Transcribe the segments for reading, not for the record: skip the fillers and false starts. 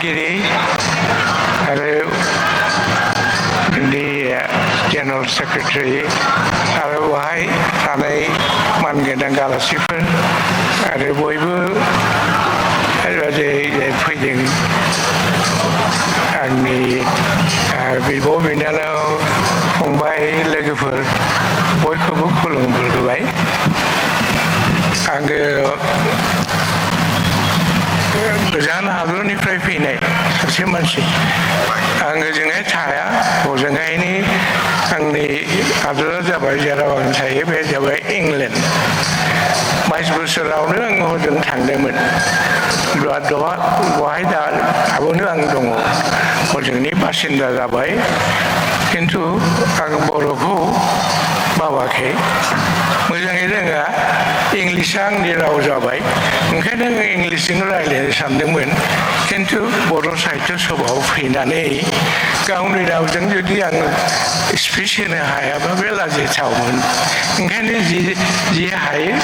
आफादगिरि आरो general secretary आरो बेवहाय थानाय मानगोनां आलासिफोर आरो बयबो फैदों आंनि बिब' बिनानाव फंबाय लोगोफोर बयखौबो खुलुमबोबाय आङो गोजान हादरनिफ्राय फैनाय सासे मानसि आङो ओजोंहाय थाया हजोंहायनि आंनि हादरा जाबाय जेराव आं थायो बे जाबाय इंलेण्ड 22 बोसोरावनो आङो हजों थांदोंमोन बेवहाय दाबोनो आं दङ हजोंनि बासिन्दा जाबाय खिन्थु आं बर'खौ बावाखै मोजाङै रोङा इंलिसआ आंनि राव जाबाय ओंखायनो आङो इंलिसजों रायज्लायनो सानदोंमोन खिन्थु बर' साहित्य सभायाव फैनानै गावनि रावजों जुदि आं स्पिच होनो हायाबा बे लाजिथावमोन ओंखायनो जि हायो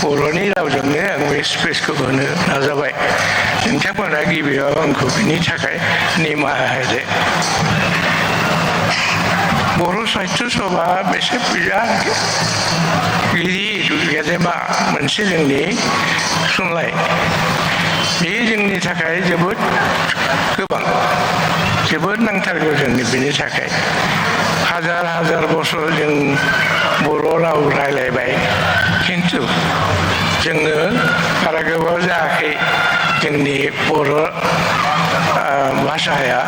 बर'नि रावजोंनो आं बे स्पिचखौ होनो नाजाबाय नोंथांमोना गिबियाव आंखौ बिनि थाखाय निमाहा होदो बर' साहित्य सभा बेसे बिराद गिदिर गेदेमा मोनसे जोंनि थुनलाइ बे जोंनि थाखाय जोबोद गोबां जोबोद नांथारगौ जोंनि बेनि थाखाय हाजार हाजार बोसोर जों बर' राव रायलायबाय खिन्थु जोङो बारा गोबाव जायाखै जोंनि बर' भाषाया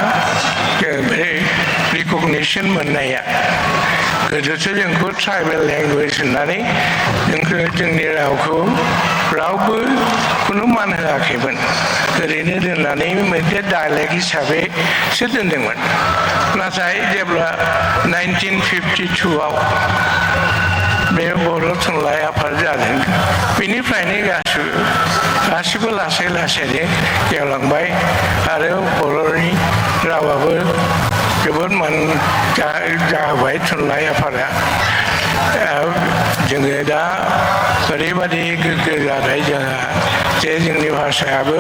रिकगनिसन मोननाया गोदोसो जोंखौ ट्राइबेल लेंगुवेज होननानै जोंनि रावखौ रावबो खुनु मान होआखैमोन ओरैनो दोननानै मोनसे डाइलेक्ट हिसाबैसो दोनदोंमोन नाथाय जेब्ला 1952आव बे बर' थुनलाइ आफाद जादों बेनिफ्रायनो गासिबो लासै लासैनो गेवलांबाय आरो बर'नि रावाबो जोबोद मान जाहोबाय थुनलाइ आफादा जोङो दा ओरैबादि गोग्गो जाबाय जोंहा जे जोंनि भाषायाबो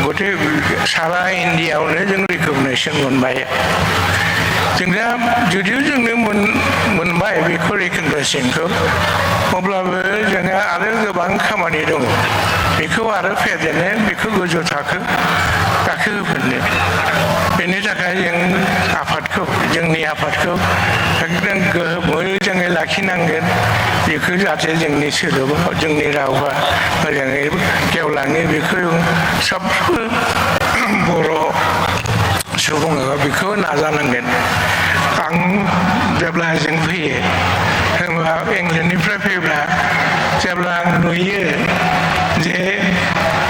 गथे सारा इण्डियायावनो जों रिकगनिसन मोनबाय जों दा जुदिও जोंनो मोनबाय बेखौ रिकगनिसनखौ अब्लाबो जोंहा आरो गोबां खामानि दङ बेखौ आरो फेदेरनो बेखौ गोजौ थाखो गाखोहोफिननो बेनि थाखाय जों जोंनि आफादखौ एकदम मोजाङै लाखिनांगोन बेखौ जाहाथे जोंनि सोदोबा जोंनि रावा मोजाङै गेवलाङो बेखौ सबबो बर' सुबुङा बेखौ नाजानांगोन आं जेब्ला जों फैयो होनबा इंलेण्डनिफ्राय फैब्ला जेब्ला आं नुयो जे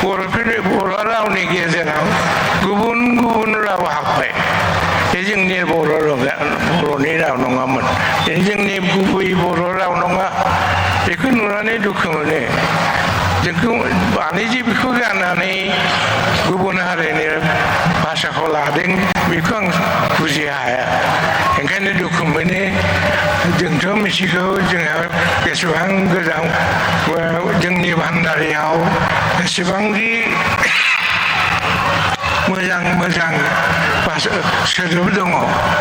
बर' रावनि गेजेराव गुबुन गुबुन राव हाबबाय बे जोंनि बर'नि राव नङामोन बे जोंनि गुबै बर' राव नङा बेखौ नुनानै दुखु मोनो जोंखौ बानायजि बेखौ गाननानै गुबुन हारिनि भाषाखौ लादों बेखौ आं बुजिनो हाया ओंखायनो दुखु मोनो जोंथ' मिथिगौ जोंहा बेसेबां गोजान जोंनि भान्दारियाव बेसेबांदि मोजां सोदोब दङ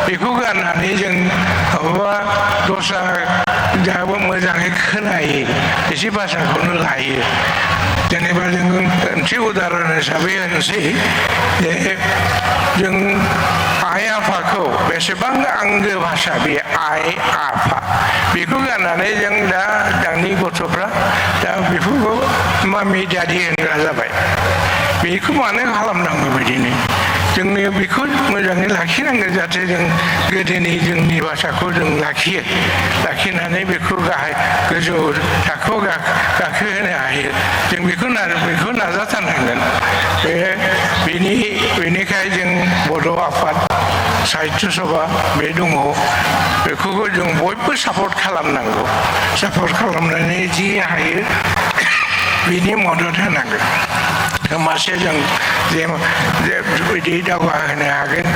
बेखौ गारनानै जों माबा दस्रा जाबो मोजाङै खोनायो एसे भाषाखौनो लायो जेनेबा जों मोनसे उदाहरन हिसाबै होनोसै जे जों आइ आफाखौ बेसेबां आंगो भाषा बे आइ आफा बेखौ गारनानै जों दानि गथ'फ्रा दा बेफोरखौ मामि दादि होनग्रा जाबाय बेखौ मानो खालामनांगौ बिदिनो जोंनि बेखौ मोजाङै लाखिनांगोन जाहाथे जों गोदोनि जोंनि भाषाखौ जों लाखिनानै बेखौ गोजौ थाखोआव गाखोहोनो हायो जों बेखौ नाजाथारनांगोन बेनिखाय जों बर' आफाद साहित्य सभा बे दङ बेखौबो जों बयबो सापर्ट खालामनांगौ सापर्ट खालामनानै जि हायो बिनि मदद होनांगोन होमबासो जों बिदि दावगाहोनो हागोन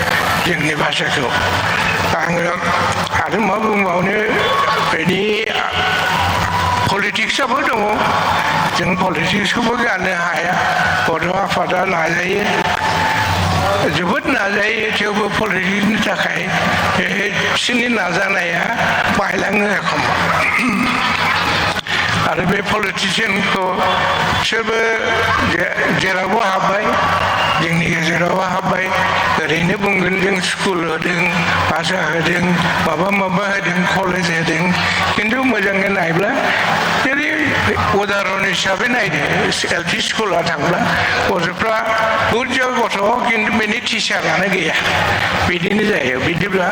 जोंनि भाषाखौ आङो आरो मा बुंबावनो बिदि पलिटिक्सआबो दङ जों पलिटिक्सखौबो गारनो हाया बर' आफादा नाजायो जोबोद नाजायो थेवबो पलिटिक्सनि थाखाय बिसोरनि नाजानाया बायलाङो एखमबा आरो बे पलिटिसियानखौ बिसोरबो जेरावबो हाबबाय जोंनि गेजेरावबो हाबबाय ओरैनो बुंगोन जों स्कुल होदों भाषा होदों माबा माबा होदों कलेज होदों खिन्थु मोजाङै नायब्ला जेरै उदाहरन हिसाबै नायदो LP स्कुलाव थांब्ला गथ'फ्रा बुरजा गथ' खिन्थु बेनि टिचारानो गैया बिदिनो जायो बिदिब्ला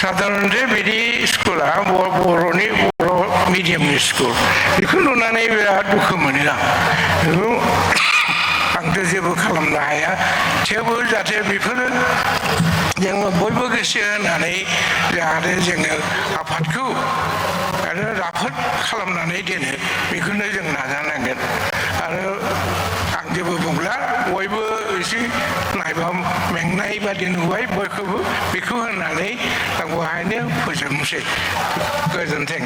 साधारनथे बिदि स्कुला बर'नि बर' मिडियामनि स्कुल बेखौ नुनानै बिराद दुखु मोनो आं आंथ' जेबो खालामनो हाया थेवबो जाहाथे बेफोरो जोङो बयबो गोसो होनानै जाहाथे जोङो आफादखौ आरो राफोद खालामनानै दोनो बेखौनो जों नाजानांगोन आरो आं जेबो बुंला बयबो एसे नायबा मेंनाय बादि नुबाय बयखौबो बेखौ होननानै आं बेहायनो फोजोबनोसै गोजोन्थों